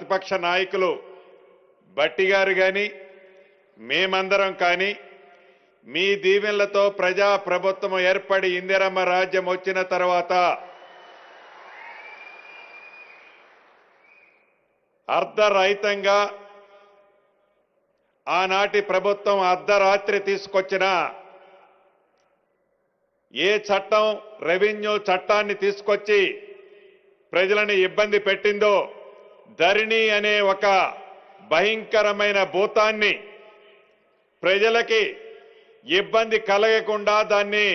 ప్రతిపక్ష నాయకులు బట్టి గారు కానీ మేమందరం కానీ మీ దీవెనలతో ప్రజా ప్రభుత్వం ఏర్పడి ఇందిరమ్మ రాజ్యం వచ్చిన తర్వాత అర్ధరహితంగా ఆనాటి ప్రభుత్వం అర్ధరాత్రి తీసుకొచ్చిన ఏ చట్టం రెవెన్యూ చట్టాన్ని తీసుకొచ్చి ప్రజలను ఇబ్బంది పెట్టిందో ధరణి అనే ఒక భయంకరమైన భూతాన్ని ప్రజలకి ఇబ్బంది కలగకుండా దాన్ని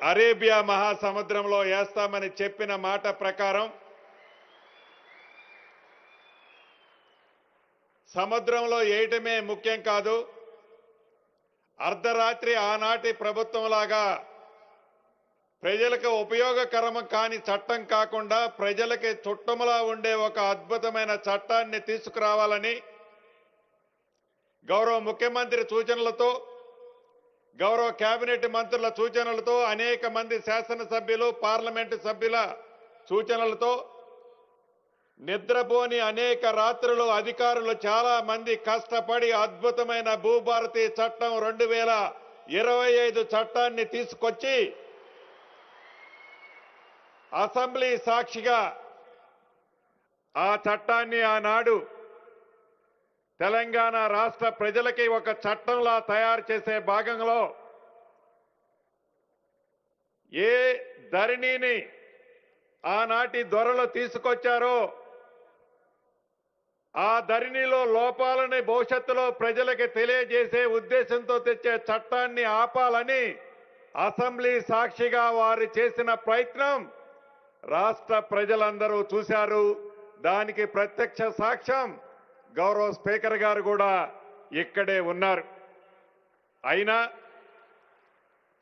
అరేబియా మహాసముద్రంలో వేస్తామని చెప్పిన మాట ప్రకారం సముద్రంలో వేయటమే ముఖ్యం కాదు, అర్ధరాత్రి ఆనాటి ప్రభుత్వంలాగా ప్రజలకు ఉపయోగకరం కాని చట్టం కాకుండా ప్రజలకి చుట్టములా ఉండే ఒక అద్భుతమైన చట్టాన్ని తీసుకురావాలని గౌరవ ముఖ్యమంత్రి సూచనలతో, గౌరవ కేబినెట్ మంత్రుల సూచనలతో, అనేక మంది శాసనసభ్యులు పార్లమెంటు సభ్యుల సూచనలతో నిద్రపోని అనేక రాత్రులు అధికారులు చాలా మంది కష్టపడి అద్భుతమైన భూభారతి చట్టం 2025 చట్టాన్ని తీసుకొచ్చి అసెంబ్లీ సాక్షిగా ఆ చట్టాన్ని ఆనాడు తెలంగాణ రాష్ట్ర ప్రజలకి ఒక చట్టంలా తయారు చేసే భాగంలో ఏ ధరణిని ఆనాటి దొరలు తీసుకొచ్చారో ఆ ధరణిలో లోపాలని భవిష్యత్తులో ప్రజలకి తెలియజేసే ఉద్దేశంతో తెచ్చే చట్టాన్ని ఆపాలని అసెంబ్లీ సాక్షిగా వారు చేసిన ప్రయత్నం రాష్ట్ర ప్రజలందరూ చూశారు. దానికి ప్రత్యక్ష సాక్ష్యం గౌరవ స్పీకర్ గారు కూడా ఇక్కడే ఉన్నారు. అయినా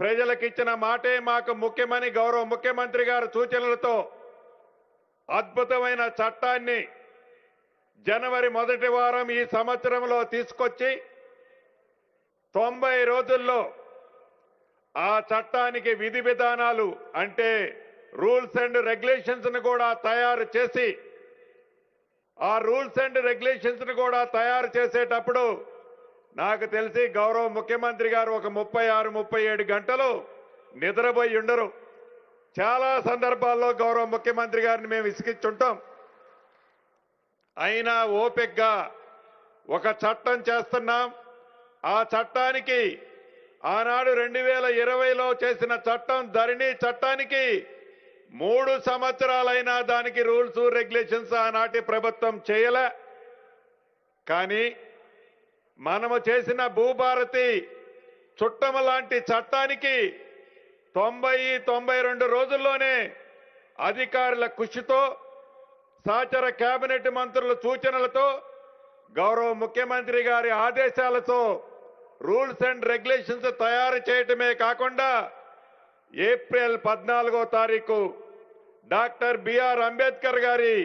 ప్రజలకిచ్చిన మాటే మాకు ముఖ్యమని గౌరవ ముఖ్యమంత్రి గారి సూచనలతో అద్భుతమైన చట్టాన్ని జనవరి మొదటి వారం ఈ సంవత్సరంలో తీసుకొచ్చి 90 రోజుల్లో ఆ చట్టానికి విధి విధానాలు అంటే రూల్స్ అండ్ రెగ్యులేషన్స్ ను కూడా తయారు చేసి ఆ రూల్స్ అండ్ రెగ్యులేషన్స్ ను కూడా తయారు చేసేటప్పుడు నాకు తెలిసి గౌరవ ముఖ్యమంత్రి గారు ఒక 36-37 గంటలు నిద్రపోయి ఉండరు. చాలా సందర్భాల్లో గౌరవ ముఖ్యమంత్రి గారిని మేము విసిగించుంటాం. అయినా ఓపికగా ఒక చట్టం చేస్తున్నాం. ఆ చట్టానికి ఆనాడు 2020లో చేసిన చట్టం ధరణి చట్టానికి 3 సంవత్సరాలైనా దానికి రూల్స్ రెగ్యులేషన్స్ ఆనాటి ప్రభుత్వం చేయలే. కానీ మనము చేసిన భూభారతి చుట్టము లాంటి చట్టానికి 90-92 రోజుల్లోనే అధికారుల కృషితో సహచర కేబినెట్ మంత్రుల సూచనలతో గౌరవ ముఖ్యమంత్రి గారి ఆదేశాలతో రూల్స్ అండ్ రెగ్యులేషన్స్ తయారు చేయటమే కాకుండా ఏప్రిల్ 14వ తారీఖు డాక్టర్ బిఆర్ అంబేద్కర్ గారి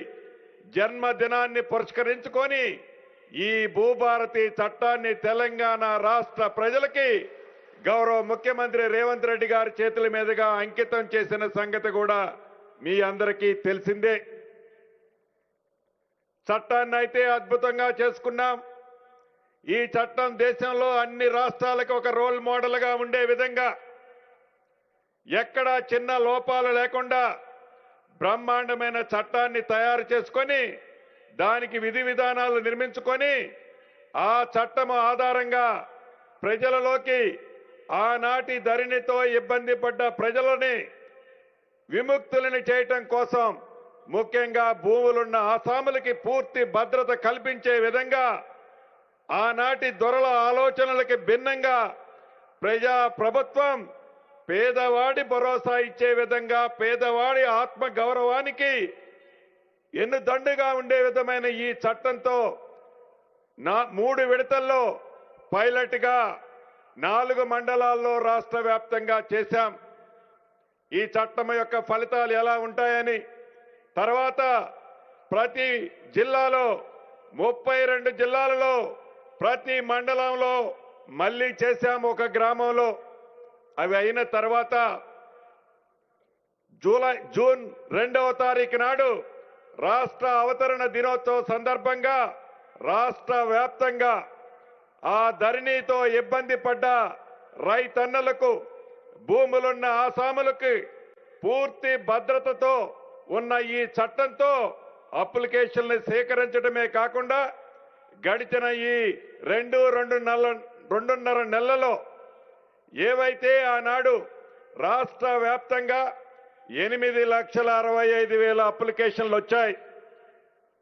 జన్మదినాన్ని పురస్కరించుకొని ఈ భూభారతి చట్టాన్ని తెలంగాణ రాష్ట్ర ప్రజలకి గౌరవ ముఖ్యమంత్రి రేవంత్ రెడ్డి గారి చేతుల మీదుగా అంకితం చేసిన సంగతి కూడా మీ అందరికీ తెలిసిందే. చట్టాన్ని అయితే అద్భుతంగా చేసుకున్నాం. ఈ చట్టం దేశంలో అన్ని రాష్ట్రాలకు ఒక రోల్ మోడల్గా ఉండే విధంగా ఎక్కడా చిన్న లోపాలు లేకుండా బ్రహ్మాండమైన చట్టాన్ని తయారు చేసుకొని దానికి విధి విధానాలు నిర్మించుకొని ఆ చట్టం ఆధారంగా ప్రజలలోకి ఆనాటి ధరణితో ఇబ్బంది పడ్డ ప్రజలని విముక్తులని చేయటం కోసం ముఖ్యంగా భూములున్న ఆసాములకి పూర్తి భద్రత కల్పించే విధంగా ఆనాటి దొరల ఆలోచనలకి భిన్నంగా ప్రజా ప్రభుత్వం పేదవాడి భరోసా ఇచ్చే విధంగా పేదవాడి ఆత్మ గౌరవానికి ఎన్నుదండుగా ఉండే విధమైన ఈ చట్టంతో 3 విడతల్లో పైలట్ గా 4 మండలాల్లో రాష్ట్ర వ్యాప్తంగా చేశాం. ఈ చట్టం యొక్క ఫలితాలు ఎలా ఉంటాయని తర్వాత ప్రతి జిల్లాలో 32 జిల్లాలలో ప్రతి మండలంలో మళ్ళీ చేశాము ఒక గ్రామంలో. అవి అయిన తర్వాత జూన్ 2వ తారీఖు నాడు రాష్ట్ర అవతరణ దినోత్సవం సందర్భంగా రాష్ట్ర వ్యాప్తంగా ఆ ధరణితో ఇబ్బంది పడ్డ రైతన్నలకు భూములున్న ఆసాములకి పూర్తి భద్రతతో ఉన్న ఈ చట్టంతో అప్లికేషన్లు సేకరించడమే కాకుండా గడిచిన ఈ రెండున్నర నెలలలో ఏవైతే ఆనాడు రాష్ట్ర వ్యాప్తంగా 8,65,000 అప్లికేషన్లు వచ్చాయి.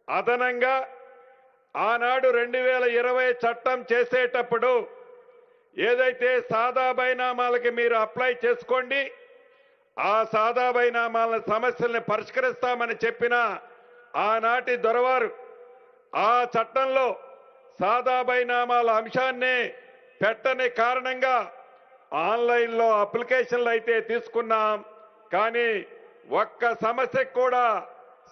అదనంగా ఆనాడు 2020 చట్టం చేసేటప్పుడు ఏదైతే సాదా బైనామాలకి మీరు అప్లై చేసుకోండి, ఆ సాదా బైనామాల సమస్యల్ని పరిష్కరిస్తామని చెప్పిన ఆనాటి దొరవారు ఆ చట్టంలో సాదా బైనామాల అంశాన్ని పెట్టని కారణంగా ఆన్లైన్లో అప్లికేషన్లు అయితే తీసుకున్నాం, కానీ ఒక్క సమస్యకు కూడా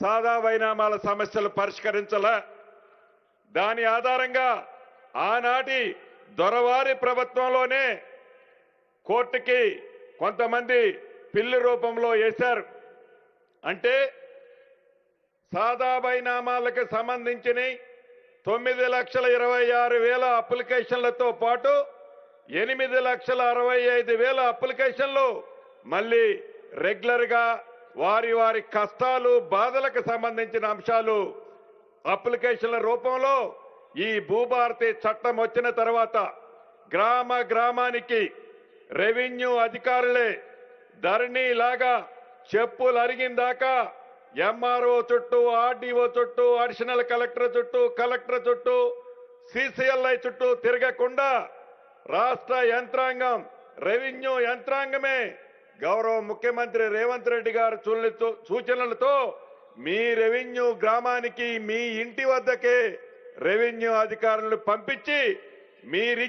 సాదా బైనామాల సమస్యలు పరిష్కరించలే. దాని ఆధారంగా ఆనాటి దొరవారి ప్రభుత్వంలోనే కోర్టుకి కొంతమంది పిల్లి రూపంలో వేశారు. అంటే సాదా బైనామాలకు సంబంధించిన 9,26,000 అప్లికేషన్లతో పాటు 8,65,000 అప్లికేషన్లు మళ్ళీ రెగ్యులర్గా వారి వారి కష్టాలు బాధలకు సంబంధించిన అంశాలు అప్లికేషన్ల రూపంలో ఈ భూభారతి చట్టం వచ్చిన తర్వాత గ్రామానికి రెవెన్యూ అధికారులే ధరణిలాగా చెప్పులు అరిగిందాకా ఎంఆర్ఓ చుట్టూ, ఆర్డీఓ చుట్టూ, అడిషనల్ కలెక్టర్ చుట్టూ, కలెక్టర్ చుట్టూ, సిసిఎల్ఐ చుట్టూ తిరగకుండా రాష్ట్ర యంత్రాంగం, రెవెన్యూ యంత్రాంగమే గౌరవ ముఖ్యమంత్రి రేవంత్ రెడ్డి గారి సూచనలతో మీ రెవెన్యూ గ్రామానికి మీ ఇంటి వద్దకే రెవెన్యూ అధికారులను పంపించి మీరు